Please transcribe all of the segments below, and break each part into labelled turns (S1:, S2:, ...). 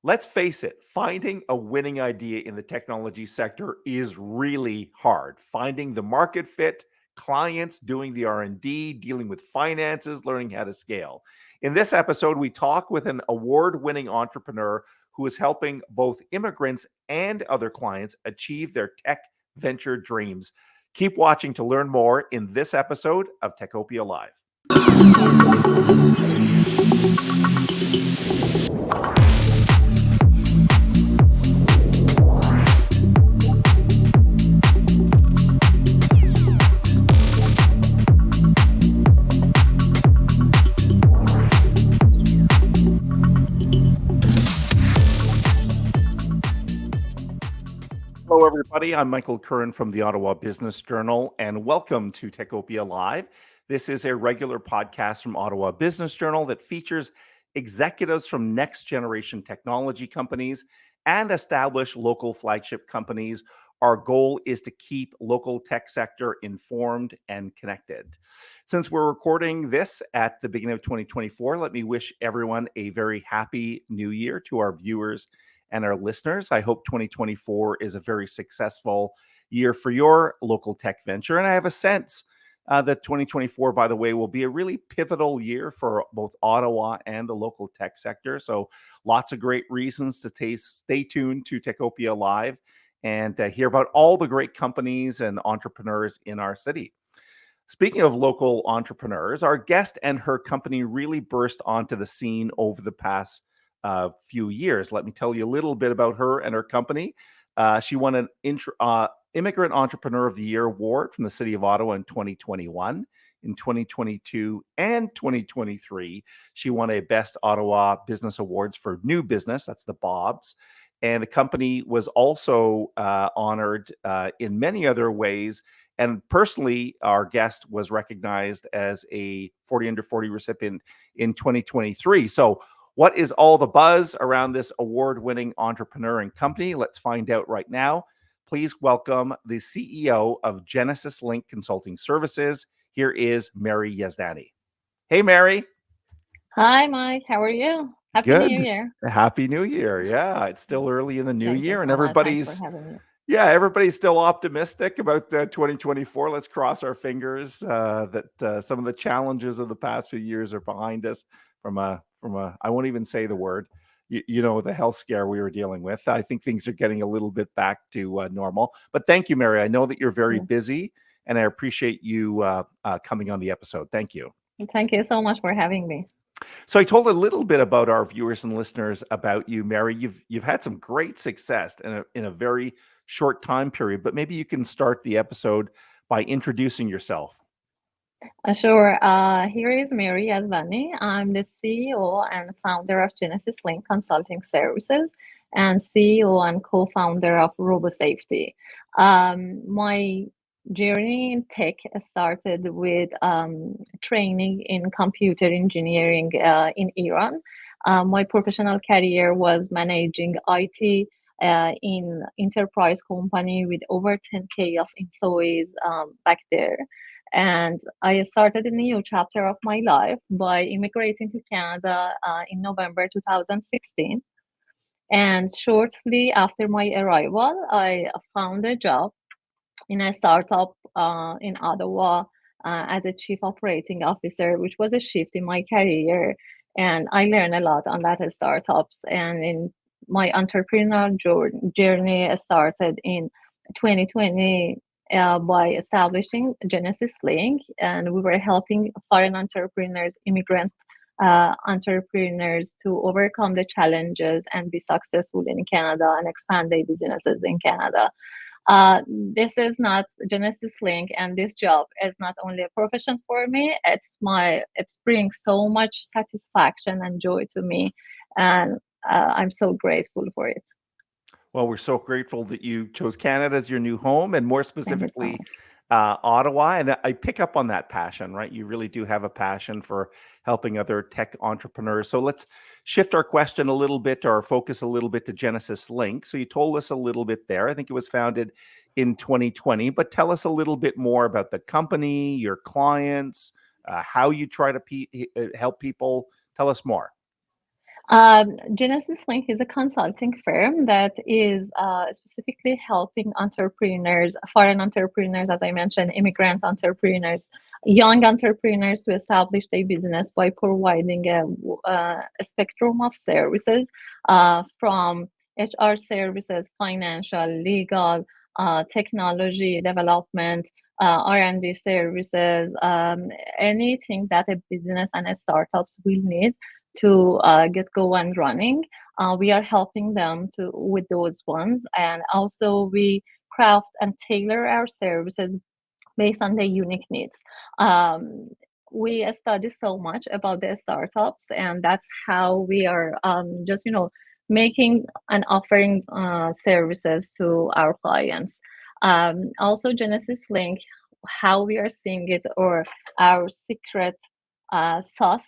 S1: Let's face it, finding a winning idea in the technology sector is really hard. Finding the market fit, clients, doing the R&D, dealing with finances, learning how to scale. In this episode, we talk with an award-winning entrepreneur who is helping both immigrants and other clients achieve their tech venture dreams. Keep watching to learn more in this episode of Techopia Live. Hello, everybody. I'm Michael Curran from the Ottawa Business Journal, and welcome to Techopia Live. This is a regular podcast from Ottawa Business Journal that features executives from next-generation technology companies and established local flagship companies. Our goal is to keep local tech sector informed and connected. Since we're recording this at the beginning of 2024, let me wish everyone a very happy new year to our viewers and our listeners. I hope 2024 is a very successful year for your local tech venture. And I have a sense that 2024, by the way, will be a really pivotal year for both Ottawa and the local tech sector. So lots of great reasons to stay tuned to Techopia Live and hear about all the great companies and entrepreneurs in our city. Speaking of local entrepreneurs, our guest and her company really burst onto the scene over the past few years. Let me tell you a little bit about her and her company. She won an Immigrant Entrepreneur of the Year award from the City of Ottawa in 2021. In 2022 and 2023, she won a Best Ottawa Business Awards for New Business. That's the Bobs. And the company was also honored in many other ways. And personally, our guest was recognized as a 40 Under 40 recipient in 2023. So what is all the buzz around this award-winning entrepreneur and company? Let's find out right now. Please welcome the CEO of GenesisLink Consulting Services. Here is Mary Yazdani. Hey, Mary.
S2: Hi, Mike. How are you? Happy New
S1: Good.
S2: Year.
S1: Happy New Year. Yeah, it's still early in the new
S2: Thank you
S1: year, and
S2: so much. Thanks for having me.
S1: everybody's still optimistic about 2024. Let's cross our fingers that some of the challenges of the past few years are behind us from a I won't even say the word, the health scare we were dealing with. I think things are getting a little bit back to normal. But thank you, Mary. I know that you're very busy, and I appreciate you coming on the episode. Thank you.
S2: Thank you so much for having me.
S1: So I told a little bit about our viewers and listeners about you, Mary. You've had some great success in a very short time period, but maybe you can start the episode by introducing yourself.
S2: Sure. Here is Mary Yazdani. I'm the CEO and founder of GenesisLink Consulting Services and CEO and co-founder of RoboSafety. My journey in tech started with training in computer engineering in Iran. My professional career was managing IT in enterprise company with over 10K of employees back there. And I started a new chapter of my life by immigrating to Canada in November 2016. And shortly after my arrival, I found a job in a startup in Ottawa as a chief operating officer, which was a shift in my career. And I learned a lot on that startups. And in my entrepreneurial journey started in 2020 by establishing GenesisLink, and we were helping foreign entrepreneurs, immigrant entrepreneurs to overcome the challenges and be successful in Canada and expand their businesses in Canada. This is not GenesisLink, and this job is not only a profession for me. It's brings so much satisfaction and joy to me, and I'm so grateful for it.
S1: Well, we're so grateful that you chose Canada as your new home, and more
S2: Thank you so
S1: specifically,
S2: much.
S1: Ottawa. And I pick up on that passion, right? You really do have a passion for helping other tech entrepreneurs. So let's shift our question a little bit, or our focus a little bit, to Genesis Link. So you told us a little bit there. I think it was founded in 2020, but tell us a little bit more about the company, your clients, how you try to help people. Tell us more.
S2: GenesisLink is a consulting firm that is specifically helping entrepreneurs, foreign entrepreneurs, as I mentioned, immigrant entrepreneurs, young entrepreneurs to establish their business by providing a spectrum of services from HR services, financial, legal, technology development, R&D services, anything that a business and a startups will need to get going running. We are helping them to with those ones, and also we craft and tailor our services based on their unique needs. Um, we study so much about the startups, and that's how we are just making and offering services to our clients. Also, Genesis Link, how we are seeing it, or our secret sauce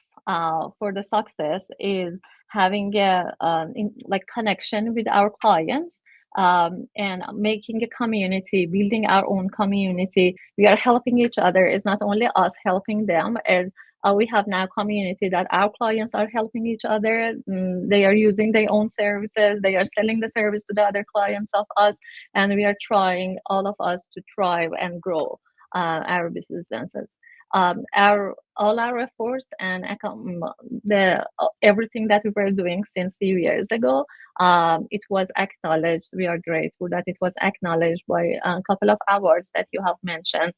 S2: for the success is having a like connection with our clients, and making a community, building our own community. We are helping each other. It's not only us helping them, as we have now community that our clients are helping each other. They are using their own services. They are selling the service to the other clients of us, and we are trying all of us to thrive and grow our businesses. Our all our efforts and the everything that we were doing since few years ago, it was acknowledged. We are grateful that it was acknowledged by a couple of awards that you have mentioned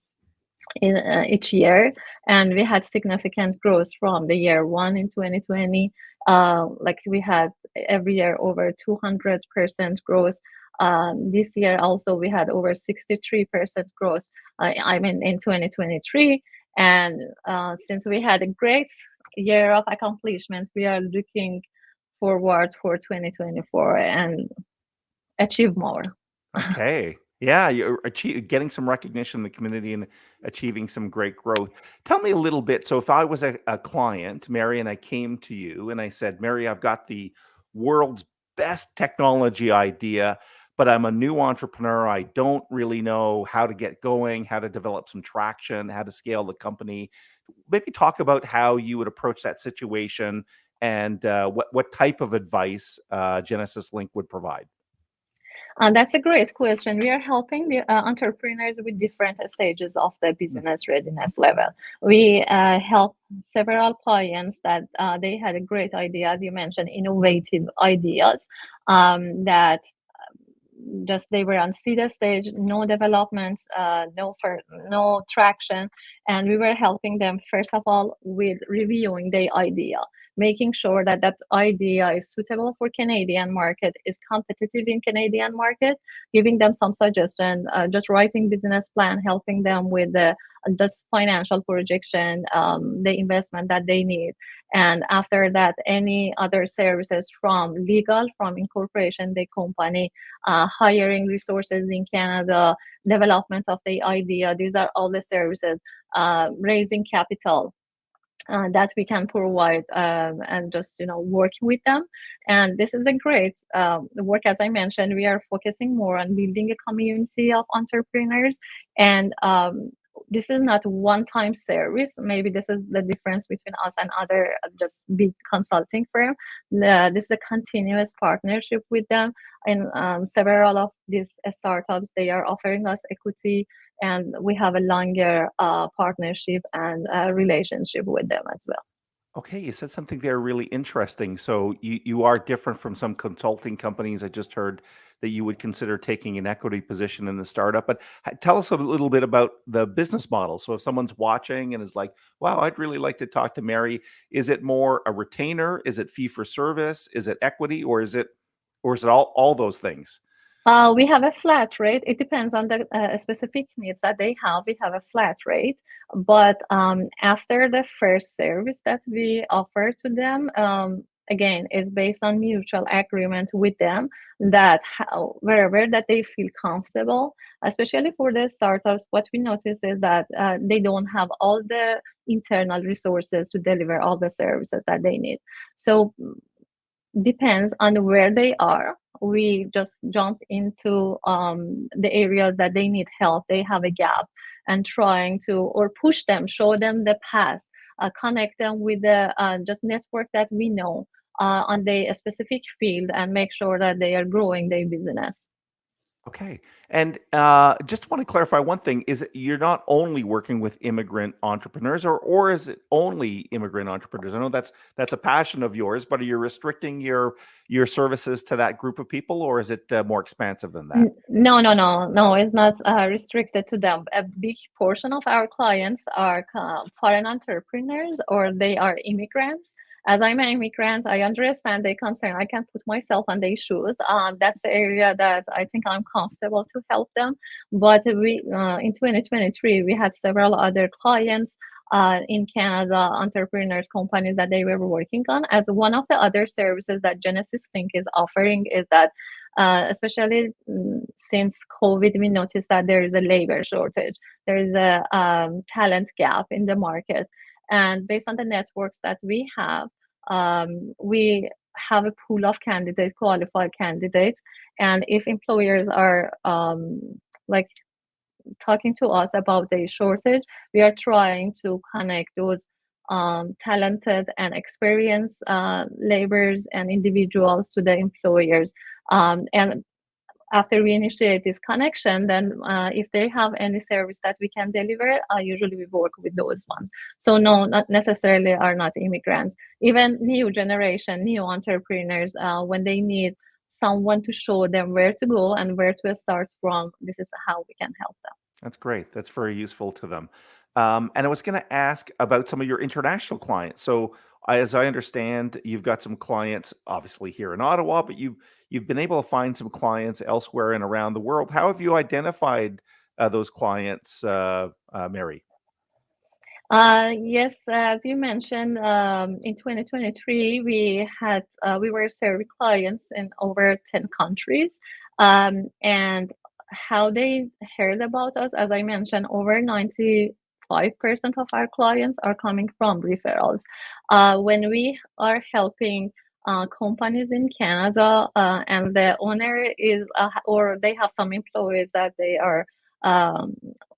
S2: in each year, and we had significant growth from the year one in 2020. Like we had every year over 200% growth. This year also we had over 63% growth. I mean in 2023, and since we had a great year of accomplishments, we are looking forward for 2024 and achieve more.
S1: Okay. Yeah, you're getting some recognition in the community and achieving some great growth. Tell me a little bit. So, if I was a client, Mary, and I came to you and I said, Mary, I've got the world's best technology idea, but I'm a new entrepreneur. I don't really know how to get going, how to develop some traction, how to scale the company. Maybe talk about how you would approach that situation and what type of advice Genesis Link would provide.
S2: That's a great question. We are helping the entrepreneurs with different stages of the
S1: Mm.
S2: business readiness level. We help several clients that they had a great idea, as you mentioned, innovative ideas that just they were on seed stage, no developments, no traction, and we were helping them first of all with reviewing the idea, making sure that that idea is suitable for Canadian market, is competitive in Canadian market, giving them some suggestion, just writing business plan, helping them with the just financial projection, the investment that they need. And after that, any other services from legal, from incorporation, the company, hiring resources in Canada, development of the idea. These are all the services, raising capital that we can provide, and just working with them. And this is a great work. As I mentioned, we are focusing more on building a community of entrepreneurs, and this is not one-time service. Maybe this is the difference between us and other just big consulting firm. This is a continuous partnership with them. And several of these startups, they are offering us equity, and we have a longer partnership and relationship with them as well.
S1: Okay, you said something there really interesting. So you are different from some consulting companies. I just heard that you would consider taking an equity position in the startup. But tell us a little bit about the business model. So if someone's watching and is like, "Wow, I'd really like to talk to Mary," is it more a retainer? Is it fee for service? Is it equity, or is it all those things?
S2: We have a flat rate. It depends on the specific needs that they have. We have a flat rate, but after the first service that we offer to them, again, is based on mutual agreement with them that wherever that they feel comfortable, especially for the startups, what we notice is that they don't have all the internal resources to deliver all the services that they need. So depends on where they are. We just jump into the areas that they need help, they have a gap, and trying to or push them, show them the path, connect them with the just network that we know, on the specific field and make sure that they are growing their business.
S1: Okay. And just want to clarify one thing, is it you're not only working with immigrant entrepreneurs, or is it only immigrant entrepreneurs? I know that's a passion of yours, but are you restricting your services to that group of people, or is it more expansive than that?
S2: No. It's not restricted to them. A big portion of our clients are foreign entrepreneurs or they are immigrants. As I'm an immigrant, I understand their concern. I can put myself on their shoes. That's the area that I think I'm comfortable to help them. But we, in 2023, we had several other clients in Canada, entrepreneurs, companies that they were working on. As one of the other services that GenesisLink is offering is that especially since COVID, we noticed that there is a labor shortage. There is a talent gap in the market. And based on the networks that we have a pool of candidates, qualified candidates. And if employers are like talking to us about the shortage, we are trying to connect those talented and experienced laborers and individuals to the employers. And after we initiate this connection, then if they have any service that we can deliver, usually we work with those ones. So no, not necessarily are not immigrants. Even new generation, new entrepreneurs, when they need someone to show them where to go and where to start from, this is how we can help them.
S1: That's great. That's very useful to them. And I was going to ask about some of your international clients. So, as I understand, you've got some clients, obviously here in Ottawa, but you've been able to find some clients elsewhere and around the world. How have you identified those clients, Mary?
S2: Yes, as you mentioned, in 2023, we were serving clients in over 10 countries. And how they heard about us, as I mentioned, over 95% of our clients are coming from referrals. When we are helping companies in Canada, and the owner is, or they have some employees that they are,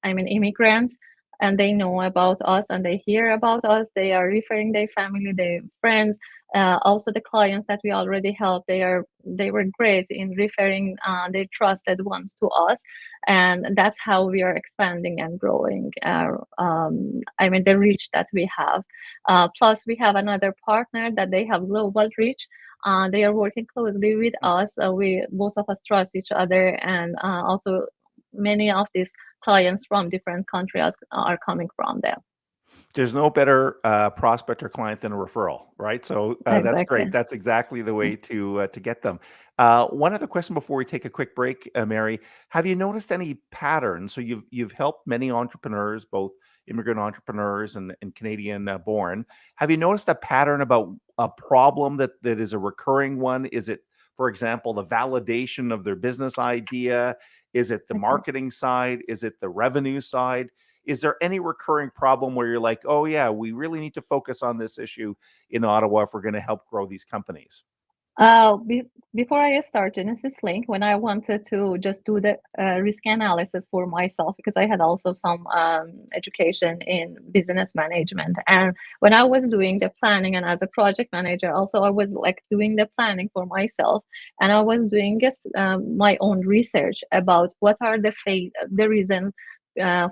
S2: immigrants, and they know about us and they hear about us, they are referring their family, their friends. Also the clients that we already helped, they were great in referring their trusted ones to us, and that's how we are expanding and growing the reach that we have. Plus we have another partner that they have global reach. They are working closely with us. We both of us trust each other, and also many of these clients from different countries are coming from them.
S1: There's no better prospect or client than a referral, right? So that's
S2: Exactly.
S1: great. That's exactly the way to get them. One other question before we take a quick break, Mary. Have you noticed any patterns? So you've helped many entrepreneurs, both immigrant entrepreneurs and Canadian born. Have you noticed a pattern about a problem that is a recurring one? Is it, for example, the validation of their business idea? Is it the
S2: Okay.
S1: marketing side? Is it the revenue side? Is there any recurring problem where you're like, oh yeah, we really need to focus on this issue in Ottawa if we're going to help grow these companies?
S2: Before I start GenesisLink, when I wanted to just do the risk analysis for myself, because I had also some education in business management, and when I was doing the planning, and as a project manager, also I was like doing the planning for myself, and I was doing my own research about what are the reasons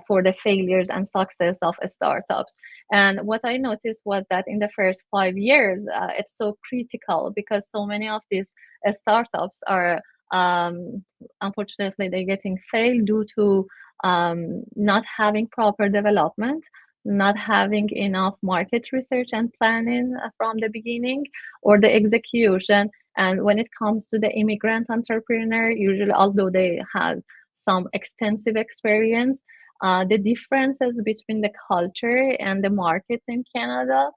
S2: for the failures and success of startups. And what I noticed was that in the first 5 years, it's so critical because so many of these startups are, unfortunately, they're getting failed due to not having proper development, not having enough market research and planning from the beginning, or the execution. And when it comes to the immigrant entrepreneur, usually, although they have some extensive experience, the differences between the culture and the market in Canada,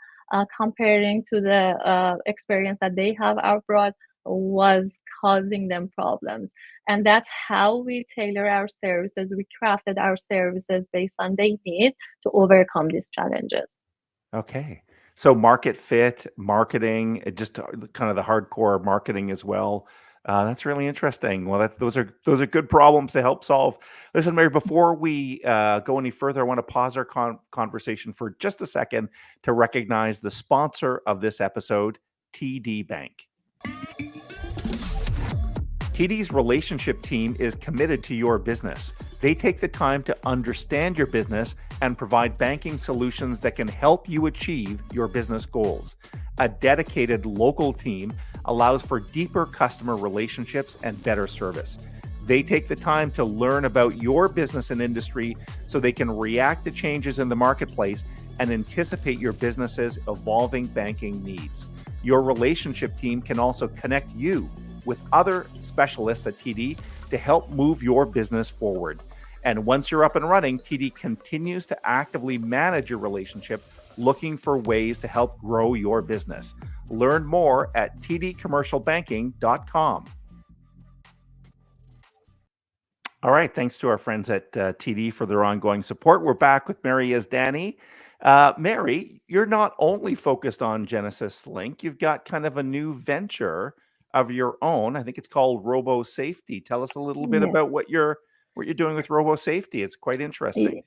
S2: comparing to the experience that they have abroad, was causing them problems. And that's how we tailor our services. We crafted our services based on their need to overcome these challenges.
S1: Okay. So market fit, marketing, just kind of the hardcore marketing as well. That's really interesting. Well, those are good problems to help solve. Listen, Mary, before we go any further, I want to pause our conversation for just a second to recognize the sponsor of this episode, TD Bank. TD's relationship team is committed to your business. They take the time to understand your business and provide banking solutions that can help you achieve your business goals. A dedicated local team allows for deeper customer relationships and better service. They take the time to learn about your business and industry so they can react to changes in the marketplace and anticipate your business's evolving banking needs. Your relationship team can also connect you with other specialists at TD to help move your business forward. And once you're up and running, TD continues to actively manage your relationship, looking for ways to help grow your business. Learn more at tdcommercialbanking.com. All right, thanks to our friends at TD for their ongoing support. We're back with Mary Yazdani. Mary, you're not only focused on GenesisLink, you've got kind of a new venture of your own. I think it's called Robo Safety. Tell us a little bit
S2: Yes.
S1: about what you're doing with Robo Safety. It's quite interesting.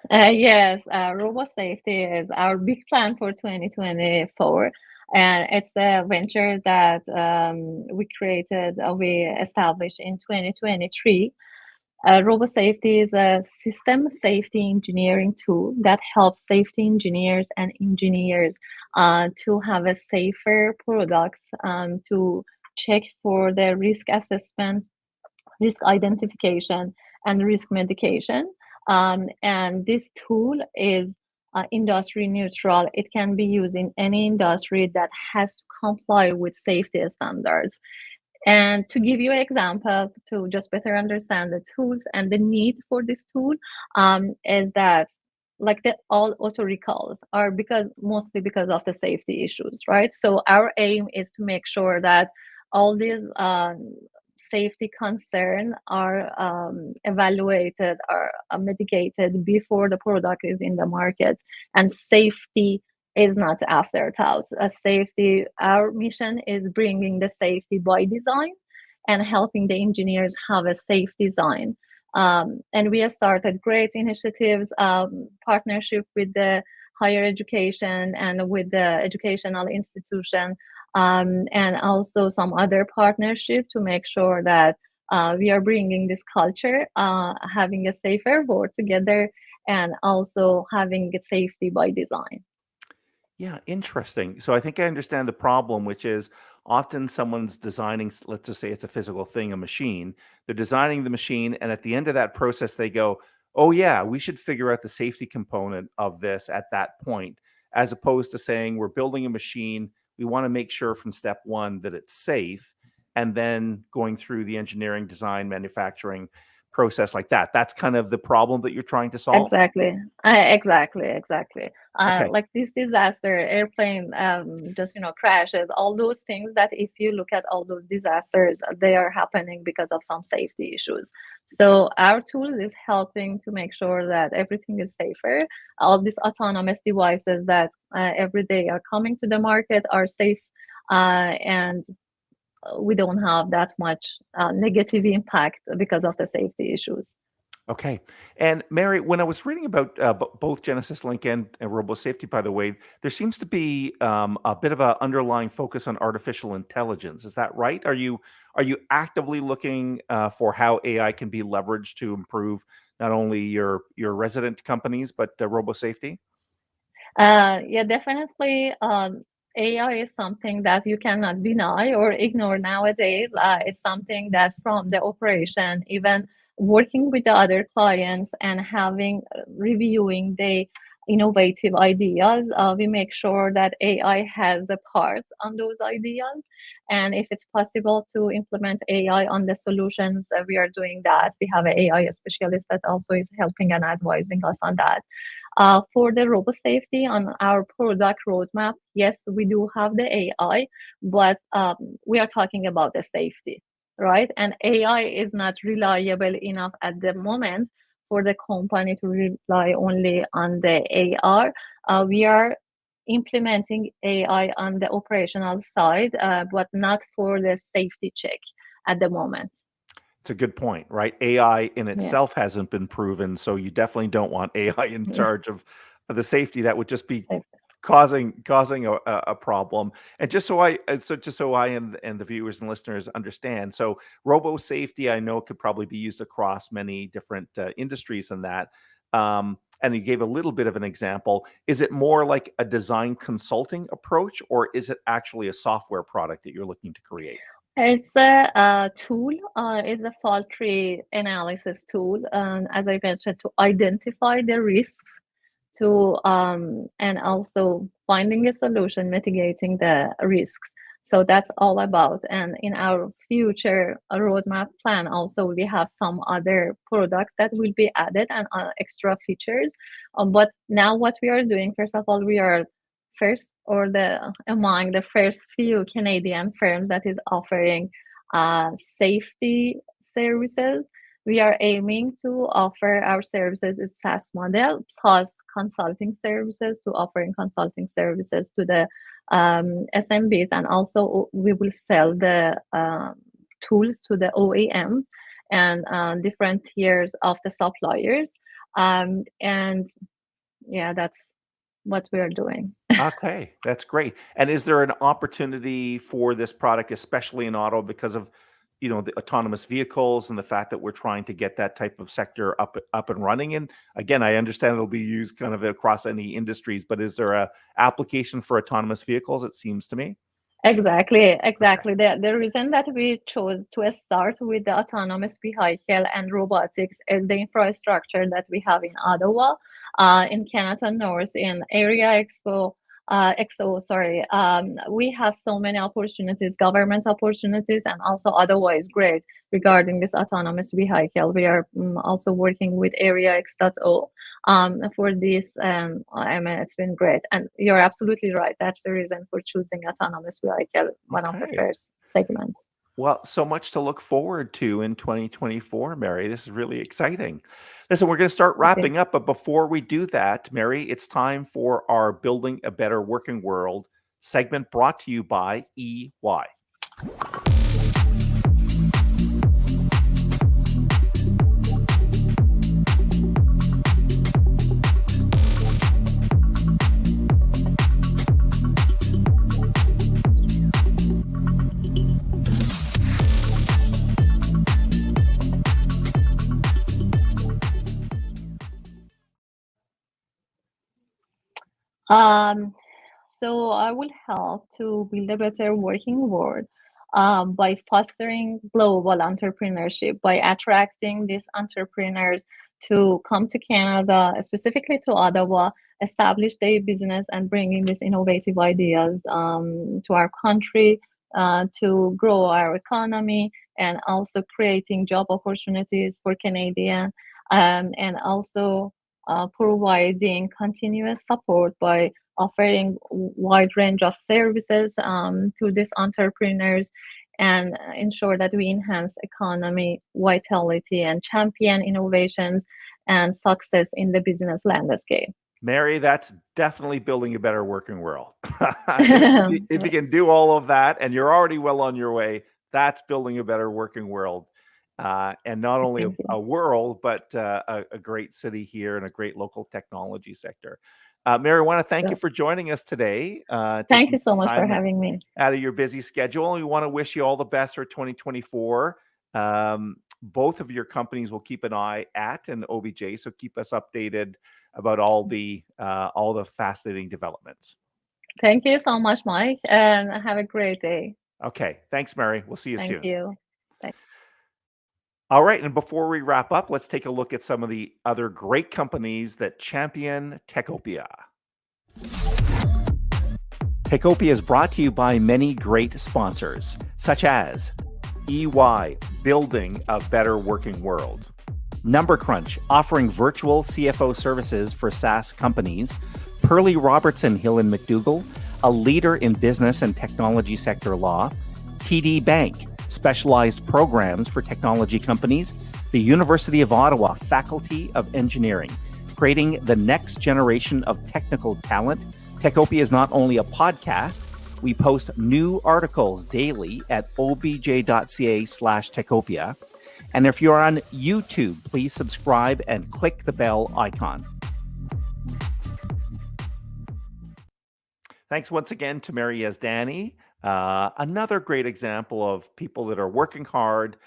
S2: Yes, RoboSafety is our big plan for 2024, and it's a venture that we established in 2023. RoboSafety is a system safety engineering tool that helps safety engineers and engineers to have a safer products, to check for the risk assessment, risk identification, and risk mitigation. And this tool is industry neutral. It can be used in any industry that has to comply with safety standards. And to give you an example, to just better understand the tools and the need for this tool, is that like all auto recalls are mostly because of the safety issues, right? So our aim is to make sure that all these safety concerns are evaluated or mitigated before the product is in the market, and safety is not afterthought. Our mission is bringing the safety by design and helping the engineers have a safe design. And we have started great initiatives, partnership with the higher education and with the educational institution, and also some other partnership to make sure that we are bringing this culture, having a safer world together, and also having a safety by design.
S1: Yeah, interesting. So I think I understand the problem, which is often someone's designing, let's just say it's a physical thing, a machine. They're designing the machine, and at the end of that process, they go, oh, yeah, we should figure out the safety component of this at that point, as opposed to saying we're building a machine. We want to make sure from step one that it's safe, and then going through the engineering, design, manufacturing process like that. That's kind of the problem that you're trying to solve.
S2: Exactly. Exactly.
S1: Okay.
S2: Like this disaster, airplane, just crashes. All those things that if you look at all those disasters, they are happening because of some safety issues. So our tool is helping to make sure that everything is safer. All these autonomous devices that every day are coming to the market are safe, and we don't have that much negative impact because of the safety issues.
S1: Okay. And Mary, when I was reading about both GenesisLink and RoboSafety, by the way, there seems to be a bit of an underlying focus on artificial intelligence. Is that right? Are you actively looking for how AI can be leveraged to improve not only your resident companies but RoboSafety?
S2: Yeah, definitely. AI is something that you cannot deny or ignore nowadays. It's something that from the operation, even working with the other clients and reviewing the innovative ideas, we make sure that AI has a part on those ideas. And if it's possible to implement AI on the solutions, we are doing that. We have an AI specialist that also is helping and advising us on that. For the RoboSafety on our product roadmap, yes, we do have the AI, but we are talking about the safety, right? And AI is not reliable enough at the moment for the company to rely only on the AR. We are implementing AI on the operational side, but not for the safety check at the moment.
S1: It's a good point, right? AI in
S2: Yeah.
S1: itself hasn't been proven, so you definitely don't want AI in charge of the safety. That would just be
S2: Safety.
S1: causing a problem. And just so I and the viewers and listeners understand, so Robo Safety, I know, could probably be used across many different industries in that. And you gave a little bit of an example. Is it more like a design consulting approach, or is it actually a software product that you're looking to create?
S2: It's a tool. It's a fault tree analysis tool, as I mentioned, to identify the risks to and also finding a solution, mitigating the risks. So that's all about. And in our future roadmap plan, also we have some other products that will be added and extra features. But now what we are doing, first of all, we are first or the among the first few Canadian firms that is offering safety services. We are aiming to offer our services as SaaS model plus consulting services, to offering consulting services to the SMBs, and also we will sell the tools to the OEMs and different tiers of the suppliers. And yeah, that's what we are doing.
S1: Okay, that's great. And is there an opportunity for this product, especially in auto, because of, the autonomous vehicles and the fact that we're trying to get that type of sector up and running? And again, I understand it'll be used kind of across any industries, but is there a application for autonomous vehicles? It seems to me.
S2: Exactly.
S1: Okay.
S2: The reason that we chose to start with the autonomous vehicle and robotics is the infrastructure that we have in Ottawa, in Canada North, in Area XO, sorry. We have so many opportunities, government opportunities, and also Ottawa is great regarding this autonomous vehicle. We are also working with Area X.O for this. I mean, it's been great. And you're absolutely right. That's the reason for choosing autonomous vehicle, one of the
S1: Okay.
S2: first segments.
S1: Well, so much to look forward to in 2024, Mary. This is really exciting. Listen, we're going to start
S2: Okay.
S1: wrapping up, but before we do that, Mary, it's time for our Building a Better Working World segment, brought to you by EY.
S2: So I will help to build a better working world by fostering global entrepreneurship, by attracting these entrepreneurs to come to Canada, specifically to Ottawa, establish their business and bringing these innovative ideas to our country to grow our economy, and also creating job opportunities for Canadians, and also providing continuous support by offering wide range of services to these entrepreneurs, and ensure that we enhance economy vitality and champion innovations and success in the business landscape.
S1: Mary, that's definitely building a better working world. If you can do all of that, and you're already well on your way, that's building a better working world. And not only
S2: Thank you.
S1: a world, but a great city here and a great local technology sector. Mary, I want to thank you
S2: So,
S1: for joining us today,
S2: thank
S1: taking
S2: you so
S1: some
S2: much for
S1: time
S2: having me.
S1: out of your busy schedule. We want to wish you all the best for 2024. Both of your companies will keep an eye at and OBJ, so keep us updated about all the fascinating developments.
S2: Thank you so much, Mike, and have a great day.
S1: Okay, thanks, Mary. We'll see you
S2: Thank
S1: soon.
S2: you. Thank-
S1: All right, and before we wrap up, let's take a look at some of the other great companies that champion Techopia. Techopia is brought to you by many great sponsors, such as EY, building a better working world; Number Crunch, offering virtual CFO services for SaaS companies; Pearlie Robertson Hill and McDougall, a leader in business and technology sector law; TD Bank, specialized programs for technology companies; the University of Ottawa Faculty of Engineering, creating the next generation of technical talent. Techopia is not only a podcast, we post new articles daily at obj.ca/Techopia. And if you're on YouTube, please subscribe and click the bell icon. Thanks once again to Mary Yazdani. Another great example of people that are working hard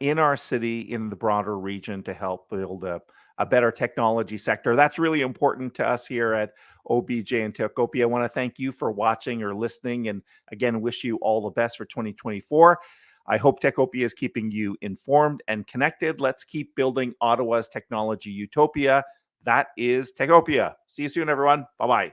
S1: in our city, in the broader region to help build a better technology sector. That's really important to us here at OBJ and Techopia. I want to thank you for watching or listening, and again, wish you all the best for 2024. I hope Techopia is keeping you informed and connected. Let's keep building Ottawa's technology utopia. That is Techopia. See you soon, everyone. Bye-bye.